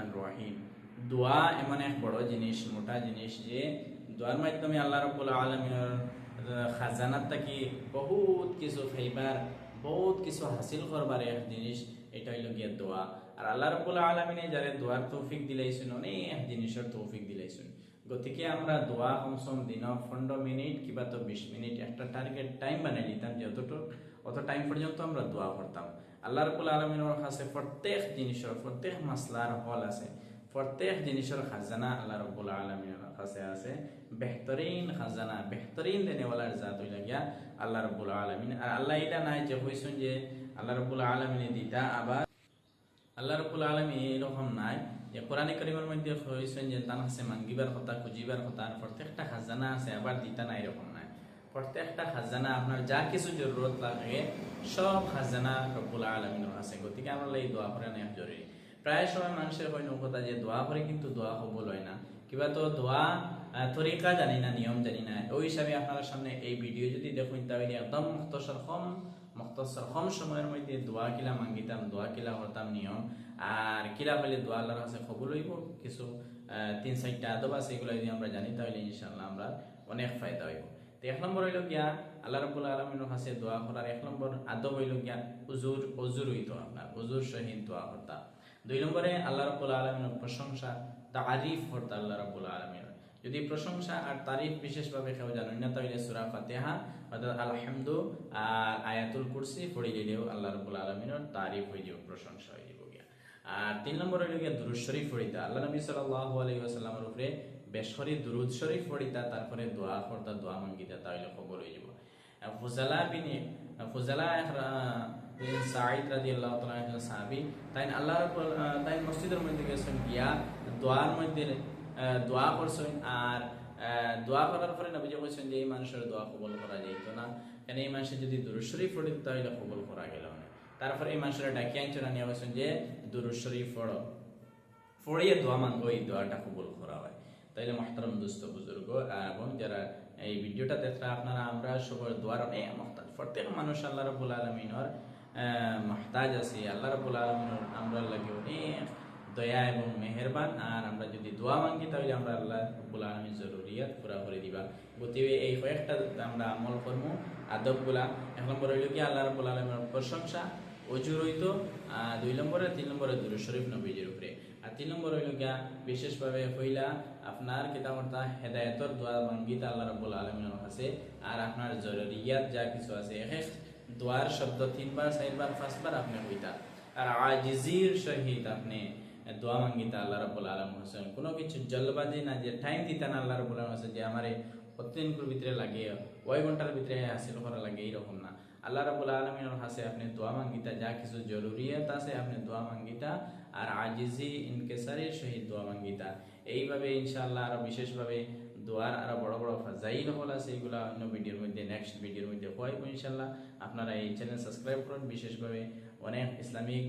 রহমান রহিম। দোয়া এমন এক বড় জিনিস, মোটা জিনিস, যে দোয়ার মাধ্যমে আল্লাহ রাব্বুল আলামিনের খাজানাত থাকি বহুত কিছু খাইবার, বহুত কিছু হাসিল করবার এক জিনিস, এটা হইল গিয়ে দোয়া। আর আল্লাহ রাব্বুল আলামিনে যারা দোয়ার তৌফিক দিলাইছেন, অনেক জিনিসের তৌফিক দিলাইছেন। গতিকে আমরা দোয়া কমসম দিন 15 মিনিট কিংবা তো 20 মিনিট একটা টার্গেট টাইম বানাই নিতাম, যে অত টাইম পর্যন্ত আমরা দোয়া করতাম। আল্লাহ রাব্বুল আলামিনের কাছে প্রত্যেক জিনিসের, প্রত্যেক মাসলার হল আছে, প্রত্যেক জিনিসের খাজানা আল্লাহ রাব্বুল আলামিনের কাছে আছে। বেহতরিন খাজানা, বেহতরিন দেনেওয়ালার জাত হইলা গিয়া আল্লাহ রাব্বুল আলামিন। আর আল্লাহ এটা নাই যে কইছেন যে আল্লাহ রাব্বুল আলামিনে দিতা, আবার আল্লাহ রাব্বুল আলামিন এরকম নাই যে কোরআনে কারীমের মধ্যে কইছেন যে তার কাছে মাঙ্গিবার কথা, খুঁজিবার কথা, আর প্রত্যেকটা খাজানা আছে আবার দিতা নাই, এরকম নাই। প্রত্যেকটা খাজানা আপনার যা কিছু জরুরত লাগে সব খাজানা রব্বুল আলামিনের আছে। গতিকে আমরা এই দোয়া করে নেওয়া জরুরি। প্রায় সময় মানুষের হয় কথা যে দোয়া করে কিন্তু দোয়া কবুল হয় না, কিবা তো দোয়া তরিকা জানি না, নিয়ম জানি না। ওই হিসাবে আপনার সামনে এই ভিডিও যদি দেখুন তাহলে একদম মুখতসর কম সময়ের মধ্যে দোয়া কিলা মাঙ্গিতাম, দোয়া কিলা করতাম, নিয়ম আর কিলা বলে দোয়া আল্লাহর কাছে কবুল হইব, কিছু 3-4টা আদব আছে, এগুলো যদি আমরা জানি তাহলে ইনশাআল্লাহ আমরা অনেক ফায়দা হইব। তো 1 নম্বর হইল গিয়া আল্লাহ রাব্বুল আলামিনের কাছে দোয়া করার 1 নম্বর আদব হইল গিয়া উজুর হইতো, আপনার উজুর সহিত দোয়া করতা। 2 নম্বরে আল্লাহ রাব্বুল আলামিনের প্রশংসা, তারিফ করতা আল্লাহ রাব্বুল আলামিনের। যদি প্রশংসা আর তারিফ বিশেষভাবে কেউ জানেন না তাহলে সূরা ফাতিহা অর্থাৎ আলহামদু আর আয়াতুল কুরসি পড়ে দিলেও আল্লাহ রাব্বুল আলামিনের তারিফ হয়ে যাব, প্রশংসা হয়ে যাব গিয়া। আর 3 নম্বর হইল গিয়া দুরূদ শরীফ পড়িতা। আল্লাহ নবী সাল্লাল্লাহু আলাইহি ওয়াসাল্লামের উপরে বেশ করে দুরূদ শরীফ পড়িতা, তারপরে দোয়া করতা, দোয়া মাঙ্গিতা, তাহলে কবুল হয়ে যাব। ফুজালা বিন সাঈদ রাদিয়াল্লাহু তাআলা আনহু সাহাবী, তাই আল্লাহ রাব্বুল তাই মসজিদের মধ্যে গেছেন, গিয়া দোয়ার মধ্যে দোয়া করছেন। আর দোয়া করার পরে নবীজি বলেছেন যে এই মানুষের দোয়া কবুল করা যাইত না, কারণ এই মানুষের যদি দুরূদ শরীফ পড়ে তাহলে কবুল করা গেল না। তারপরে এই মানুষের ডাকিয়ে আনছেন, নিয়ে বলছেন যে দুরূদ শরীফ পড়িয়ে দোয়া মাঙ্গো, এই দোয়াটা কবুল করা হয়। তাইলে মুহতারাম দোস্ত বুজুর্গ এবং যারা এই ভিডিওটা দেখরা আপনারা, আমরা সবার দোয়ার অনেক মুহতাজ, প্রত্যেক মানুষ আল্লাহ রাব্বুল আলামিনের মুহতাজ আছে। আল্লাহ রাব্বুল আলামিনের আমরা লাগে অনেক দয়া এবং মেহেরবান। আর আমরা যদি দোয়া মাঙ্গি তাহলে আমরা আল্লাহ রাব্বুল আলামিনের জরুরিয়াত পুরা করে দিবা। গতিকে এই কয়েকটা আমরা আমল করব, আদবগুলা। 1 নম্বর হইল কি আল্লাহ রাব্বুল আলামিনের প্রশংসা, অজুর হইতো। 2 নম্বরে 3 নম্বরে দুরূদ শরীফ নবীজির উপরে। আর 3 নম্বর হইল গিয়া বিশেষভাবে হইলা আপনার কিতাবটা হেদায়েতর দোয়া মাঙ্গিতা আল্লাহ রাব্বুল আলামিনের কাছে। আর আপনার জরুরিয়াত যা কিছু আছে, এক দোয়ার শব্দ 3 বার 4 বার 5 বার আপনি হইতা। আর আজিজির সহিত আপনি দোয়া মাঙ্গিতা আল্লাহ রাব্বুল আলামিন হোসেন। কোনো কিছু জলবাজি না, যে টাইম দিতা না আল্লাহ রাব্বুল আলামিন হোসেন যে আমারে প্রতিদিনকুর ভিতরে লাগে, ওই ঘন্টার ভিতরে হাসিল করা লাগে, এইরকম না। আল্লাহ রাব্বুল আলামিনের কাছে আপনি দোয়া মাঙ্গিতা, যা কিছু জরুরিয়াত আছে আপনি দোয়া মাঙ্গিতা, আর আজিজি ইনকেসারের সহিত দোয়া মাঙ্গিতা। এইভাবে ইনশাআল্লাহ আরো বিশেষভাবে দোয়ার আরো বড় বড় ফাজাইল হল আছে, এগুলা অন্য ভিডিওর মধ্যে, নেক্সট ভিডিওর মধ্যে হইব ইনশাআল্লাহ। আপনারা এই চ্যানেল সাবস্ক্রাইব করুন। বিশেষভাবে অনেক ইসলামিক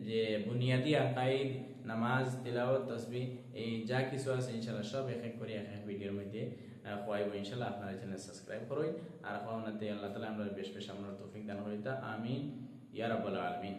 যে বুনিয়াদি আকাইদ, নামাজ, তিলাওয়াত, তাসবিহ, এই যা কিছু আছে ইনশাআল্লাহ সব এক এক করে এক এক ভিডিওর মধ্যে হইব ইনশাআল্লাহ। আপনারা চ্যানেল সাবস্ক্রাইব করুন। আর আল্লাহ তাআলা আমরা বেশ বেশ আমরা তৌফিক দান করিতা। আমিন ইয়া রাব্বাল আলামিন।